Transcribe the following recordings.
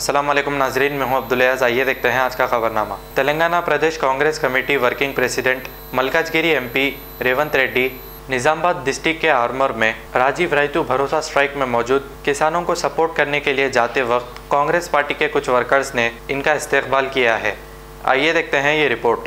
अस्सलाम वालेकुम नाजरीन, मैं हूं अब्दुल अयाज। आइए देखते हैं आज का खबरनामा। Telangana Pradesh Congress committee working president Malkajgiri MP Revanth Reddy Nizamabad district के आर्मर में राजीव रैतु भरोसा स्ट्राइक में मौजूद किसानों को सपोर्ट करने के लिए जाते वक्त कांग्रेस पार्टी के कुछ वर्कर्स ने इनका इस्तेकबाल किया है। आइए देखते हैं ये रिपोर्ट।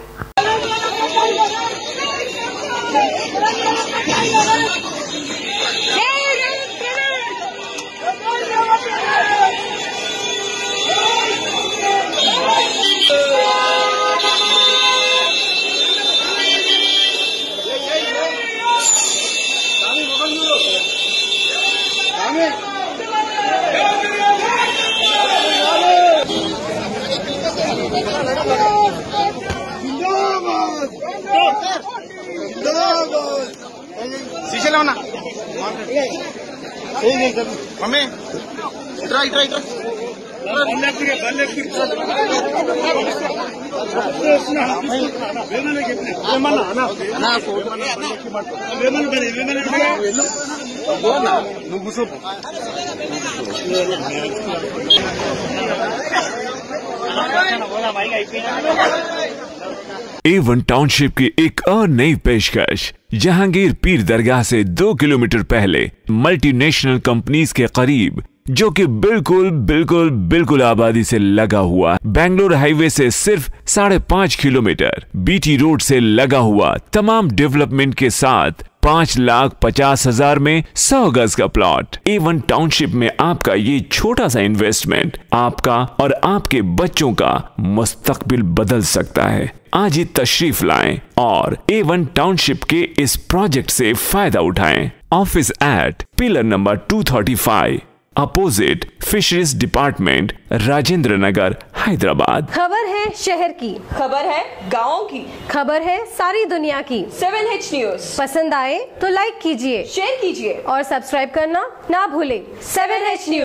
A1 टाउनशिप की एक और नई पेशकश। जहांगीर पीर दरगाह से 2 किलोमीटर पहले मल्टीनेशनल कंपनीज के करीब, जो कि बिल्कुल आबादी से लगा हुआ, बेंगलोर हाईवे से सिर्फ 5.5 किलोमीटर, बीटी रोड से लगा हुआ, तमाम डेवलपमेंट के साथ 5,50,000 में 100 गज का प्लॉट। A1 टाउनशिप में आपका ये छोटा सा इन्वेस्टमेंट आपका और आपके बच्चों का मुस्तकबिल बदल सकता है। आज ही तशरीफ लाएं और A1 टाउनशिप के इस प्रोजेक्ट से फायदा उठाएं। Office at pillar number 235 opposite fisheries department, Rajendra Nagar, Hyderabad. खबर है शहर की, खबर है गाँव की, खबर है सारी दुनिया की। 7H न्यूज पसंद आए तो लाइक कीजिए, शेयर कीजिए और सब्सक्राइब करना ना भूलें। 7H news.